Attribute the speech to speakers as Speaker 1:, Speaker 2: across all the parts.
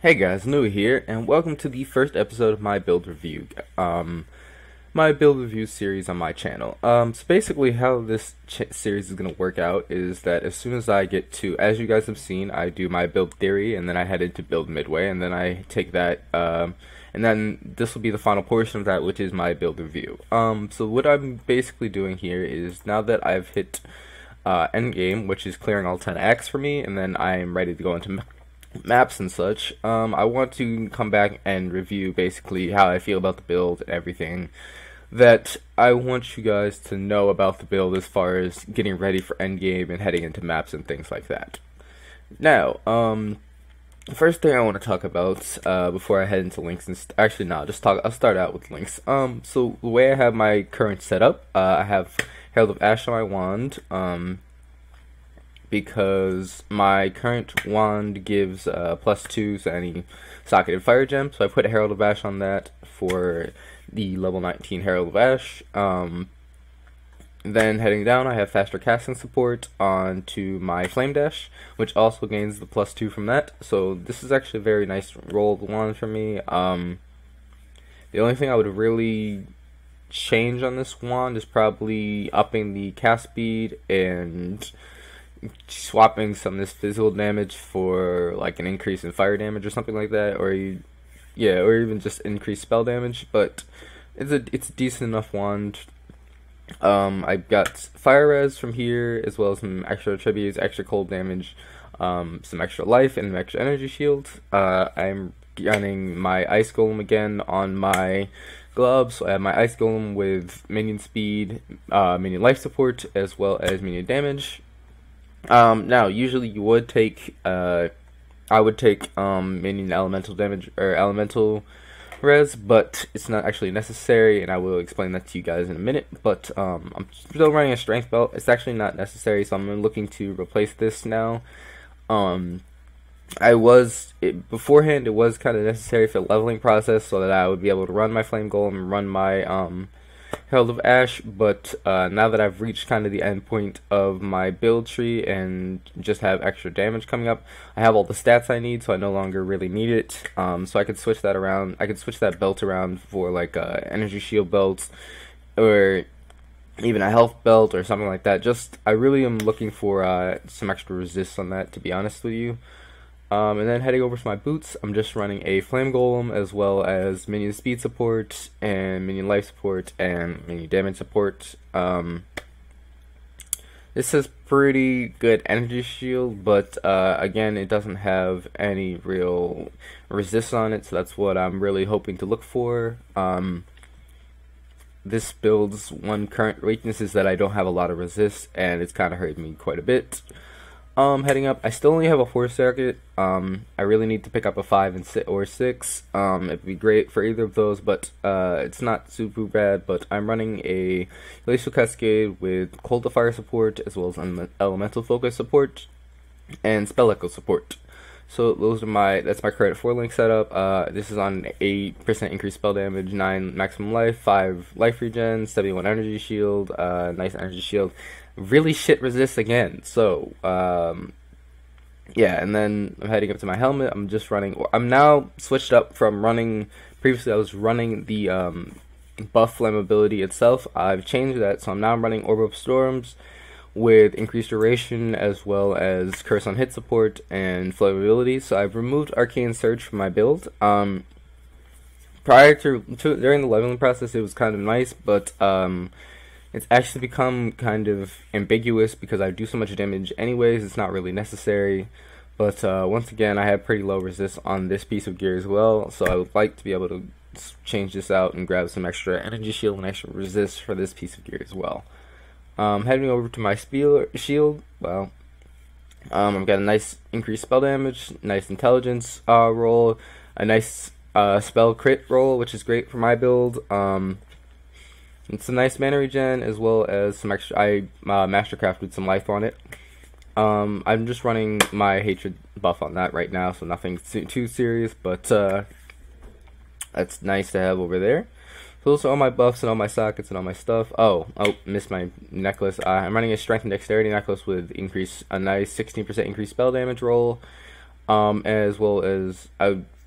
Speaker 1: Hey guys, Nuie here, and welcome to the first episode of my build review. My build review series on my channel. So basically, how this series is gonna work out is that as soon as I get to, as you guys have seen, I do my build theory, and then I head into build midway, and then I take that, and then this will be the final portion of that, which is my build review. So what I'm basically doing here is now that I've hit end game, which is clearing all 10 acts for me, and then I'm ready to go into maps and such, I want to come back and review basically how I feel about the build and everything that I want you guys to know about the build as far as getting ready for endgame and heading into maps and things like that. Now, the first thing I want to talk about before I head into links, and actually no, I'll start out with links. So the way I have my current setup, I have Herald of Ash on my wand, because my current wand gives +2 to any socketed fire gem, so I put Herald of Ash on that for the level 19 Herald of Ash. Then heading down, I have faster casting support onto my Flame Dash, which also gains the +2 from that. So this is actually a very nice roll of the wand for me. The only thing I would really change on this wand is probably upping the cast speed and swapping some of this physical damage for like an increase in fire damage or something like that, or even just increased spell damage. But it's a decent enough wand. I've got fire res from here, as well as some extra attributes, extra cold damage, some extra life, and an extra energy shield. I'm running my ice golem again on my gloves, so I have my ice golem with minion speed, minion life support, as well as minion damage. Now, usually you would take, I would take, minion elemental damage, or elemental res, but it's not actually necessary, and I will explain that to you guys in a minute. But, I'm still running a strength belt. It's actually not necessary, so I'm looking to replace this now. Beforehand, it was kind of necessary for the leveling process, so that I would be able to run my flame golem and run my, Herald of Ash, but now that I've reached kind of the end point of my build tree and just have extra damage coming up, I have all the stats I need, so I no longer really need it. So I could switch that around. I could switch that belt around for like energy shield belts, or even a health belt or something like that. I really am looking for some extra resist on that, to be honest with you. And then heading over to my boots, I'm just running a Flame Golem, as well as minion speed support, and minion life support, and minion damage support. This is pretty good energy shield, but again, it doesn't have any real resist on it, so that's what I'm really hoping to look for. This build's one current weakness is that I don't have a lot of resist, and it's kind of hurting me quite a bit. Heading up, I still only have a 4 circuit. I really need to pick up a 5 or 6. It'd be great for either of those, but it's not super bad. But I'm running a Glacial Cascade with Cold to Fire support, as well as Elemental Focus support, and Spell Echo support. So that's my current 4-link setup. This is on 8% increased spell damage, 9 maximum life, 5 life regen, 71 energy shield, nice energy shield. Really shit resist again. So yeah, and then I'm heading up to my helmet. I'm now switched up from running. Previously I was running the buff flammability itself. I've changed that, so I'm now running Orb of Storms with increased duration, as well as curse on hit support and flammability. So I've removed Arcane Surge from my build. During the leveling process, it was kind of nice, but it's actually become kind of ambiguous because I do so much damage anyways. It's not really necessary. But once again, I have pretty low resist on this piece of gear as well, so I would like to be able to change this out and grab some extra energy shield and extra resist for this piece of gear as well. Heading over to my shield, well, I've got a nice increased spell damage, nice intelligence roll, a nice spell crit roll, which is great for my build. It's a nice mana regen, as well as some extra. I mastercrafted some life on it. I'm just running my hatred buff on that right now, so nothing too serious, but that's nice to have over there. So those are all my buffs and all my sockets and all my stuff. Oh, missed my necklace. I'm running a strength and dexterity necklace with a nice 16% increased spell damage roll. As well as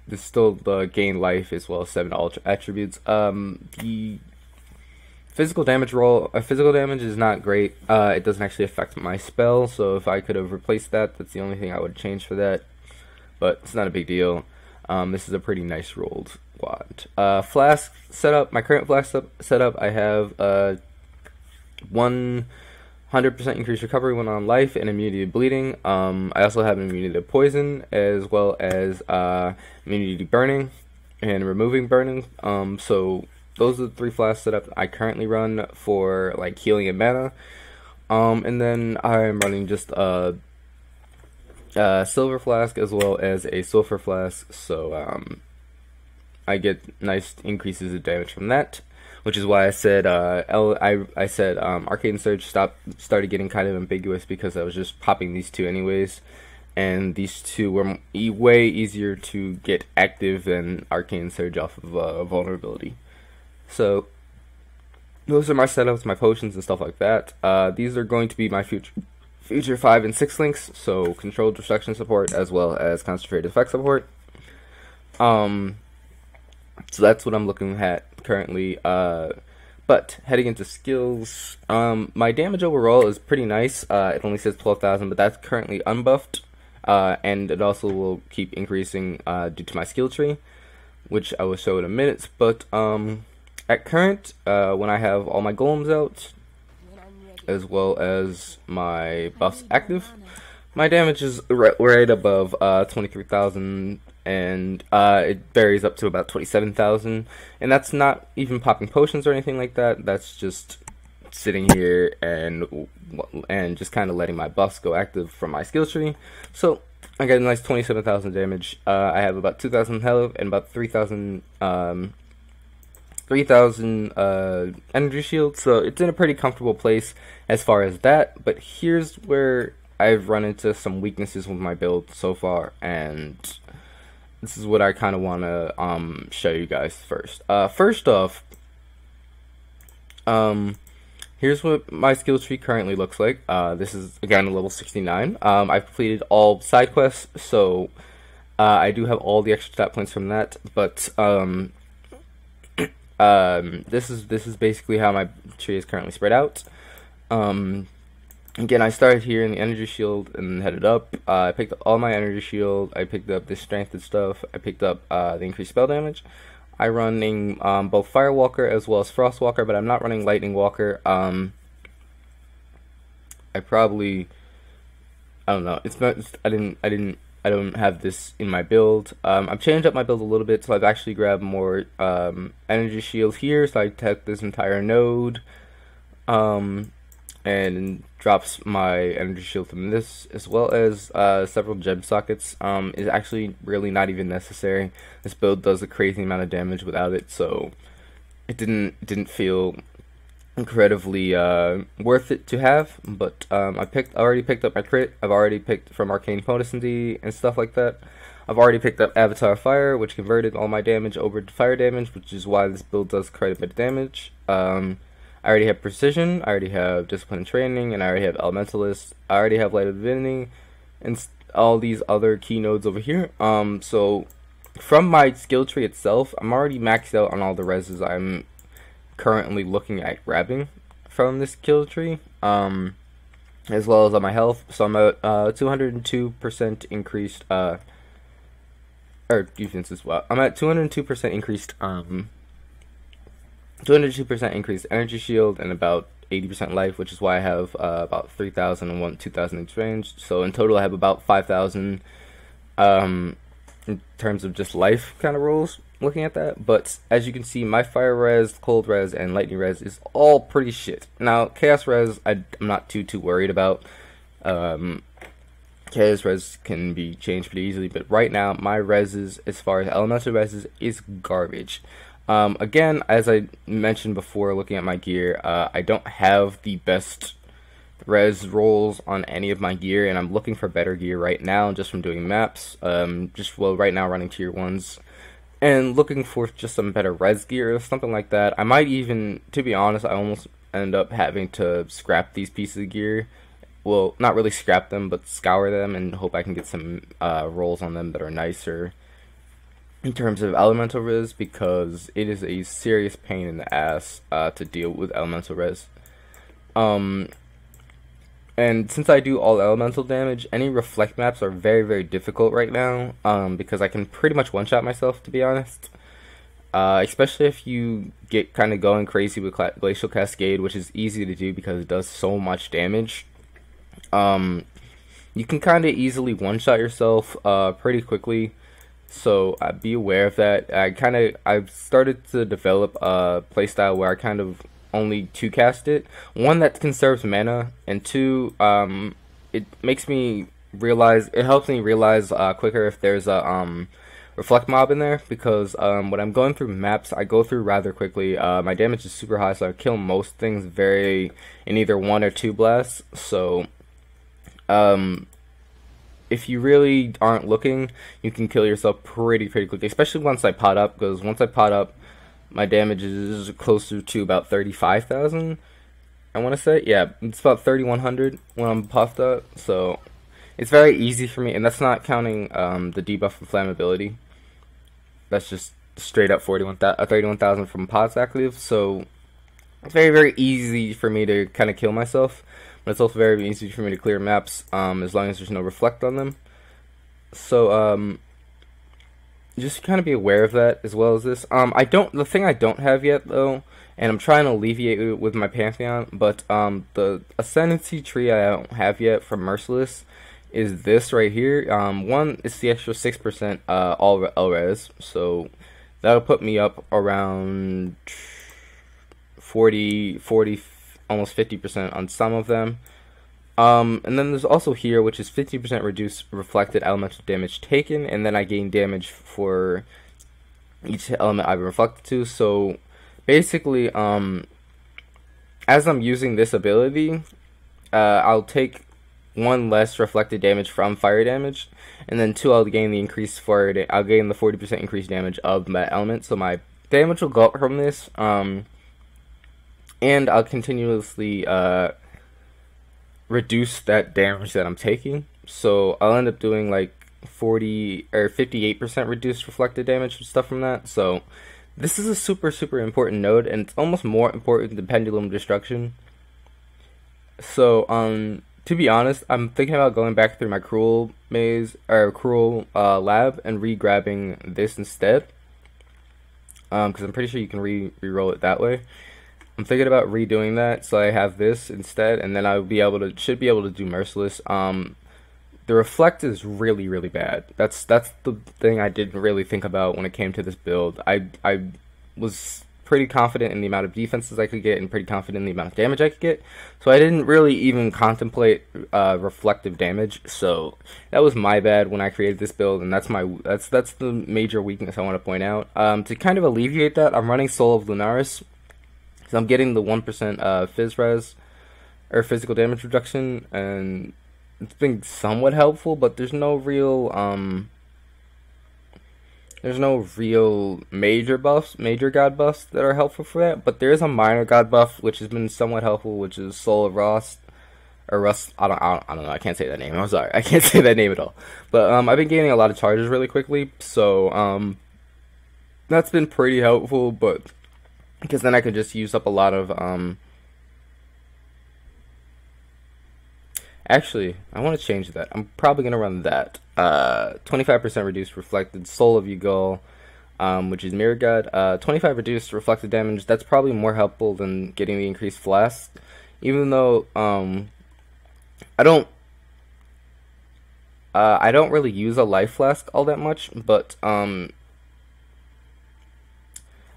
Speaker 1: this is still the gain life as well as 7 ultra attributes. The physical damage physical damage is not great. It doesn't actually affect my spell, so if I could have replaced that, that's the only thing I would change for that. But it's not a big deal. This is a pretty nice rolled wand. Flask setup. My current flask setup, I have 100% increased recovery when on life and immunity to bleeding. I also have immunity to poison as well as immunity to burning and removing burning. So those are the 3 flask setups I currently run for like healing and mana. And then I'm running just a silver flask as well as a sulfur flask. So I get nice increases of damage from that, which is why I said Arcane Surge started getting kind of ambiguous, because I was just popping these 2 anyways, and these 2 were way easier to get active than Arcane Surge off of vulnerability. So those are my setups, my potions and stuff like that. These are going to be my future 5 and 6 links, so controlled destruction support as well as concentrated effect support. So that's what I'm looking at currently. But heading into skills, my damage overall is pretty nice. It only says 12,000, but that's currently unbuffed, and it also will keep increasing due to my skill tree, which I will show in a minute. But at current, when I have all my golems out, as well as my buffs active, my damage is right above 23,000, and it varies up to about 27,000, and that's not even popping potions or anything like that. That's just sitting here and just kind of letting my buffs go active from my skill tree. So I get a nice 27,000 damage. I have about 2,000 health and about 3,000 energy shield, so it's in a pretty comfortable place as far as that. But here's where I've run into some weaknesses with my build so far, and this is what I kind of want to show you guys first. First off, here's what my skill tree currently looks like. This is again a level 69. I've completed all side quests, so I do have all the extra stat points from that. But this is basically how my tree is currently spread out. Again, I started here in the energy shield and headed up. I picked up all my energy shield. I picked up this strength and stuff. I picked up the increased spell damage. I'm running both Firewalker as well as Frostwalker, but I'm not running Lightning Walker. I don't know. I don't have this in my build. I've changed up my build a little bit, so I've actually grabbed more energy shield here. So I tech this entire node, and drops my energy shield from this, as well as several gem sockets. Is actually really not even necessary. This build does a crazy amount of damage without it, so it didn't feel incredibly worth it to have. But I already picked up my crit. I've already picked from Arcane Potency and stuff like that. I've already picked up Avatar Fire, which converted all my damage over to fire damage, which is why this build does quite a bit of damage. I already have Precision, I already have Discipline and Training, and I already have Elementalist. I already have Light of Divinity, and all these other key nodes over here. So from my skill tree itself, I'm already maxed out on all the reses I'm currently looking at grabbing from this skill tree, as well as on my health. So I'm at 202% increased, or defense as well. I'm at 202% increased, 202% increased energy shield and about 80% life, which is why I have about 3,000 and 2,000 exchanged. So in total I have about 5,000 in terms of just life kind of rolls looking at that. But as you can see, my fire res, cold res, and lightning res is all pretty shit. Now chaos res I'm not too worried about. Chaos res can be changed pretty easily, but right now my reses, as far as elemental reses, is garbage. Again, as I mentioned before, looking at my gear, I don't have the best res rolls on any of my gear, and I'm looking for better gear right now just from doing maps. Right now running tier 1s, and looking for just some better res gear or something like that. I might even, to be honest, I almost end up having to scrap these pieces of gear. Well, not really scrap them, but scour them and hope I can get some rolls on them that are nicer. in terms of elemental res, because it is a serious pain in the ass to deal with elemental res. Um, and since I do all elemental damage, any reflect maps are very, very difficult right now, because I can pretty much one-shot myself, to be honest. Especially if you get kind of going crazy with Glacial Cascade, which is easy to do because it does so much damage. You can kind of easily one-shot yourself pretty quickly, so be aware of that. I've started to develop a playstyle where I kind of only two cast it. One, that conserves mana, and two, it makes me realize, it helps me realize quicker if there's a reflect mob in there, because when I'm going through maps, I go through rather quickly. My damage is super high, so I kill most things in either 1 or 2 blasts. So if you really aren't looking, you can kill yourself pretty quickly, especially once I pot up, because once I pot up, my damage is closer to about 35,000, I want to say. Yeah, it's about 3,100 when I'm puffed up, so it's very easy for me, and that's not counting the debuff of flammability. That's just straight up 31,000 from pots active, so it's very, very easy for me to kind of kill myself. But it's also very easy for me to clear maps, as long as there's no reflect on them. So, just kind of be aware of that, as well as this. The thing I don't have yet, though, and I'm trying to alleviate it with my Pantheon, but, the Ascendancy tree I don't have yet from Merciless is this right here. One, it's the extra 6%, all L-res, so that'll put me up around 40, almost 50% on some of them. And then there's also here, which is 50% reduced reflected elemental damage taken, and then I gain damage for each element I've reflected to. So basically, as I'm using this ability, I'll take 1 less reflected damage from fire damage, and then 2, I'll gain the increased I'll gain the 40% increased damage of that element. So my damage will go up from this. And I'll continuously reduce that damage that I'm taking. So I'll end up doing like 40 or 58% reduced reflected damage and stuff from that. So this is a super, super important node, and it's almost more important than Pendulum Destruction. So, to be honest, I'm thinking about going back through my Cruel Maze, or Cruel Lab, and re-grabbing this instead. Because I'm pretty sure you can re-roll it that way. I'm thinking about redoing that, so I have this instead, and then should be able to do Merciless. The reflect is really, really bad. That's the thing I didn't really think about when it came to this build. I was pretty confident in the amount of defenses I could get, and pretty confident in the amount of damage I could get, so I didn't really even contemplate reflective damage. So that was my bad when I created this build, and that's the major weakness I want to point out. To kind of alleviate that, I'm running Soul of Lunaris. So I'm getting the 1% phys res, or physical damage reduction, and it's been somewhat helpful, but there's no real major god buffs that are helpful for that. But there is a minor god buff which has been somewhat helpful, which is Soul of Rust, or Rust. I don't know. I can't say that name. I'm sorry. I can't say that name at all. But I've been gaining a lot of charges really quickly, so that's been pretty helpful. But because then I can just use up a lot of, actually, I want to change that. I'm probably going to run that. 25% reduced reflected Soul of Ygol, which is Mirror God. 25 reduced reflected damage. That's probably more helpful than getting the increased flask. Even though, I don't really use a life flask all that much, but,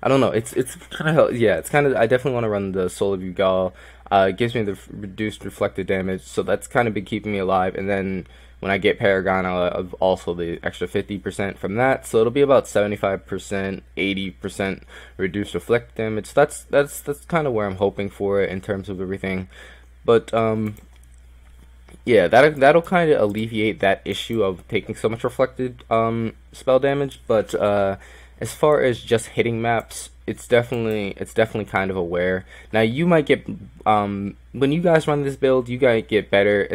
Speaker 1: I don't know. It's kind of, yeah. It's kind of. I definitely want to run the Soul of Ygol. It gives me the reduced reflected damage, so that's kind of been keeping me alive. And then when I get Paragon, I'll have also the extra 50% from that. So it'll be about 75%, 80% reduced reflect damage. That's kind of where I'm hoping for it in terms of everything. But yeah, that'll kind of alleviate that issue of taking so much reflected spell damage. But as far as just hitting maps, it's definitely kind of aware. Now you might get when you guys run this build, you guys get better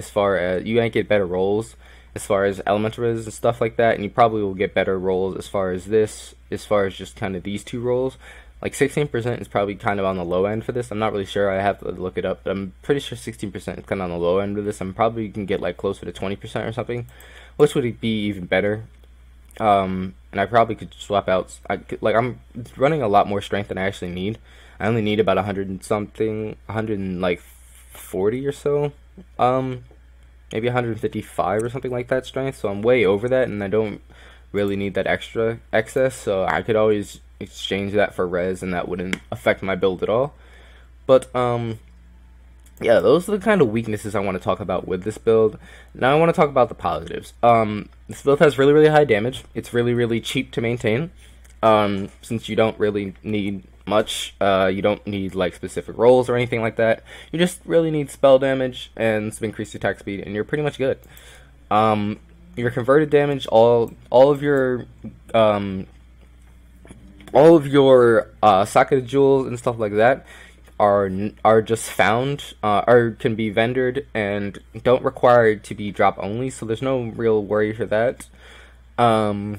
Speaker 1: rolls as far as Elementalist and stuff like that, and you probably will get better rolls as far as this, as far as just kind of these two rolls. Like 16% is probably kind of on the low end for this. I'm not really sure. I have to look it up, but I'm pretty sure 16% is kind of on the low end of this. I'm probably can get like closer to 20% or something, which would be even better. And I probably could swap out. I'm running a lot more strength than I actually need. I only need about 100 and something, 140 or so. Maybe 155 or something like that strength. So I'm way over that, and I don't really need that extra excess. So I could always exchange that for res, and that wouldn't affect my build at all. But yeah, those are the kind of weaknesses I want to talk about with this build. Now I want to talk about the positives. This build has really, really high damage. It's really, really cheap to maintain. Since you don't really need much, you don't need like specific rolls or anything like that. You just really need spell damage and some increased attack speed, and you're pretty much good. Your converted damage, all of your socket jewels and stuff like that are just found, or can be vendored and don't require to be drop only, so there's no real worry for that. The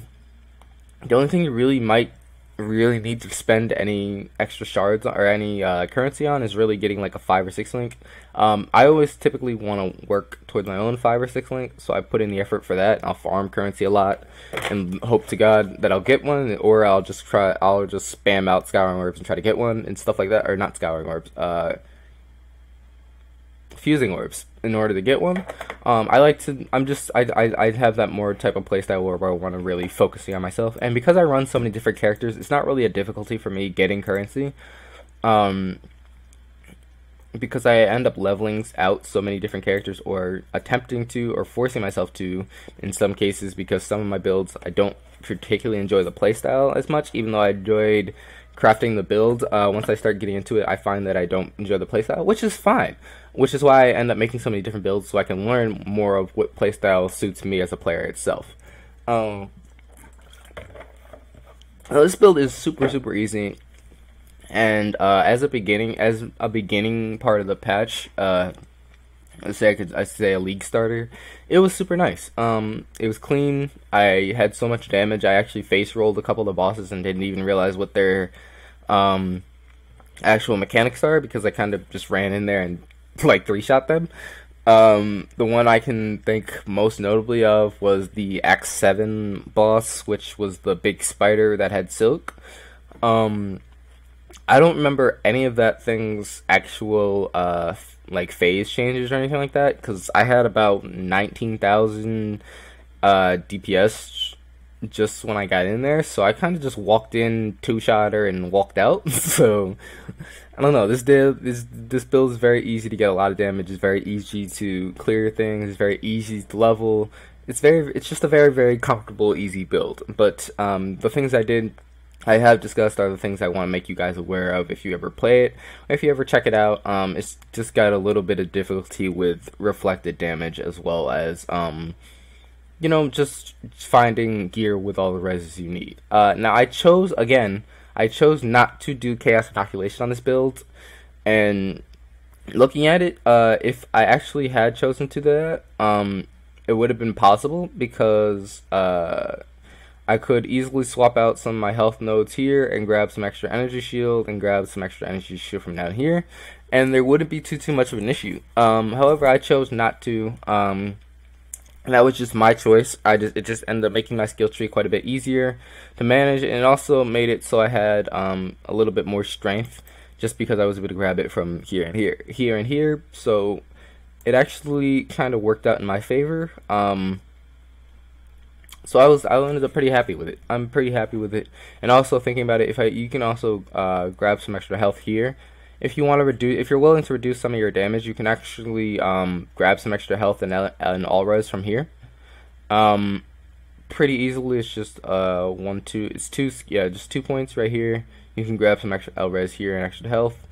Speaker 1: only thing you really need to spend any extra shards or any currency on is really getting like a 5 or 6 link. I always typically want to work towards my own 5 or 6 link, so I put in the effort for that. I'll farm currency a lot and hope to God that I'll get one, or I'll just spam out scouring orbs and try to get one and stuff like that, or not scouring orbs, fusing orbs in order to get one. I have that more type of playstyle where I want to really focusing on myself, and because I run so many different characters, it's not really a difficulty for me getting currency, because I end up leveling out so many different characters, or attempting to, or forcing myself to in some cases, because some of my builds I don't particularly enjoy the playstyle as much, even though I enjoyed crafting the build. Once I start getting into it, I find that I don't enjoy the playstyle, which is fine. Which is why I end up making so many different builds, so I can learn more of what playstyle suits me as a player itself. This build is super easy, and as a beginning part of the patch, I say a league starter, it was super nice. It was clean. I had so much damage. I actually face rolled a couple of the bosses and didn't even realize what their actual mechanics are, because I kind of just ran in there and like 3-shot them. The one I can think most notably of was the Act 7 boss, which was the big spider that had silk. I don't remember any of that thing's actual like phase changes or anything like that, because I had about 19,000 DPS just when I got in there, so I kind of just walked in, 2-shot her, and walked out. So I don't know. This build is very easy to get a lot of damage. It's very easy to clear things. It's very easy to level. It's just a very comfortable, easy build. But the things I have discussed are the things I want to make you guys aware of if you ever play it, or if you ever check it out. It's just got a little bit of difficulty with reflected damage, as well as just finding gear with all the reses you need. Now I chose not to do Chaos Inoculation on this build, and looking at it, if I actually had chosen to do that, it would have been possible, because I could easily swap out some of my health nodes here and grab some extra energy shield and grab some extra energy shield from down here, and there wouldn't be too much of an issue. However, I chose not to. That was just my choice. It just ended up making my skill tree quite a bit easier to manage, and it also made it so I had a little bit more strength, just because I was able to grab it from here and here. So it actually kind of worked out in my favor. So I ended up pretty happy with it. I'm pretty happy with it, and also thinking about it, you can also grab some extra health here. If you want to if you're willing to reduce some of your damage, you can actually grab some extra health and all res from here. Pretty easily. It's just just 2 points right here. You can grab some extra L res here and extra health.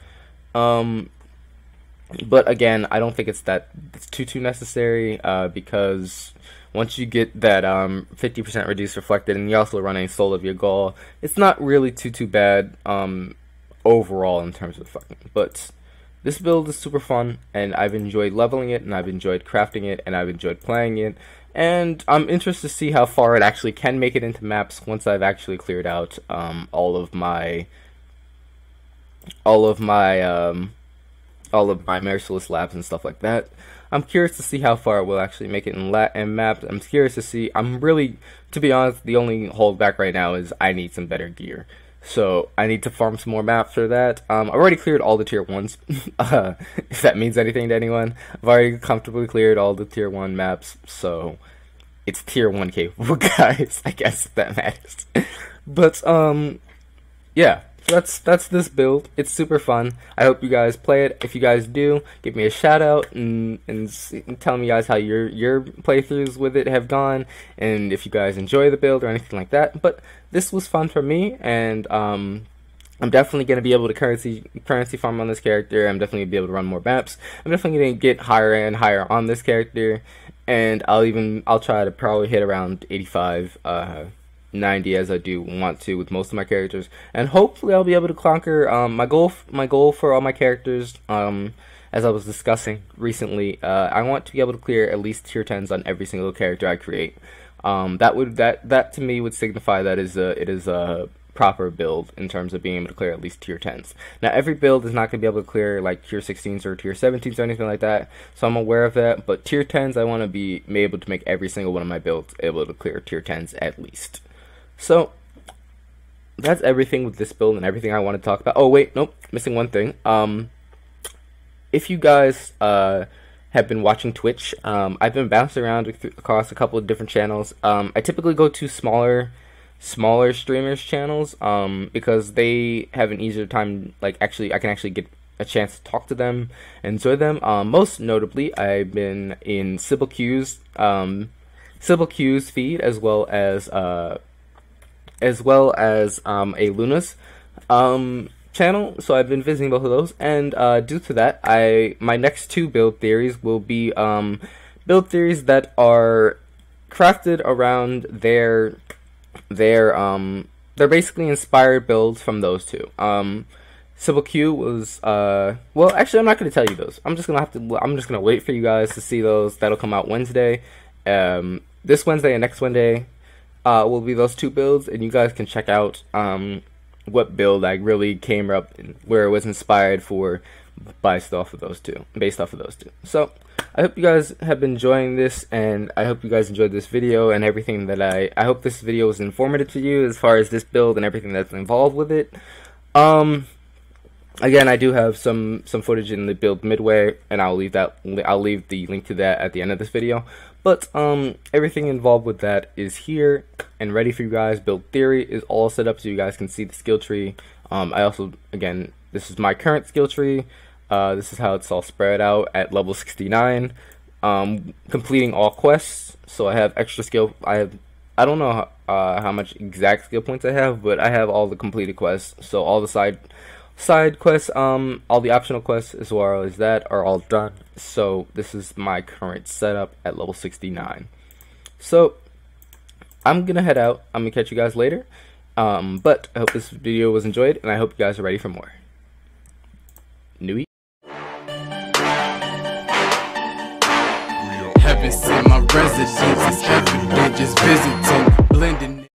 Speaker 1: But again, I don't think it's too necessary, because once you get that 50% reduced reflected, and you also run a Soul of your Gall, it's not really too bad overall in terms of fucking. But this build is super fun, and I've enjoyed leveling it, and I've enjoyed crafting it, and I've enjoyed playing it, and I'm interested to see how far it actually can make it into maps once I've actually cleared out all of my Merciless labs and stuff like that. I'm curious to see how far it will actually make it in maps. I'm curious to see. I'm really, to be honest, the only holdback right now is I need some better gear. So I need to farm some more maps for that. I've already cleared all the tier 1s, if that means anything to anyone. I've already comfortably cleared all the tier 1 maps, so it's tier 1 capable, guys, I guess, if that matters. But, yeah, that's this build. It's super fun. I hope you guys play it. If you guys do, give me a shout out and tell me guys how your playthroughs with it have gone, and if you guys enjoy the build or anything like that. But this was fun for me, and I'm definitely going to be able to currency farm on this character. I'm definitely going to be able to run more maps. I'm definitely going to get higher and higher on this character, and I'll try to probably hit around 85, 90 as I do want to with most of my characters, and hopefully I'll be able to conquer my goal for all my characters. As I was discussing recently, I want to be able to clear at least tier 10s on every single character I create. That to me would signify that it is a proper build in terms of being able to clear at least tier 10s. Now, every build is not going to be able to clear like tier 16s or tier 17s or anything like that, so I'm aware of that, but tier 10s I want to be able to make every single one of my builds able to clear tier 10s at least. So that's everything with this build and everything I want to talk about. Oh wait, nope, missing one thing. If you guys have been watching Twitch, I've been bouncing around across a couple of different channels. I typically go to smaller streamers channels because they have an easier time, like I can actually get a chance to talk to them and enjoy them. Most notably, I've been in Sybil Q's feed, as well as a Luna's channel, so I've been visiting both of those, and due to that, my next 2 build theories will be build theories that are crafted around they're basically inspired builds from those 2. Sybil Q was well, actually, I'm not going to tell you those. I'm just gonna wait for you guys to see those. That'll come out Wednesday. This Wednesday and next Wednesday will be those 2 builds, and you guys can check out what build I really came up where it was inspired for based off of those two. So I hope you guys have been enjoying this, and I hope you guys enjoyed this video and everything that I hope this video was informative to you as far as this build and everything that's involved with it. Again, I do have some footage in the build midway, and I'll leave the link to that at the end of this video. But everything involved with that is here and ready for you guys. Build theory is all set up so you guys can see the skill tree. I also, again, this is my current skill tree. This is how it's all spread out at level 69. Completing all quests, so I have extra skill. I don't know how much exact skill points I have, but I have all the completed quests. So all the side quests, all the optional quests as well as that are all done. So this is my current setup at level 69. So I'm gonna head out. I'm gonna catch you guys later. But I hope this video was enjoyed, and I hope you guys are ready for more. Nuie.
Speaker 2: Heaven sent my residence, it's heaven, just visit.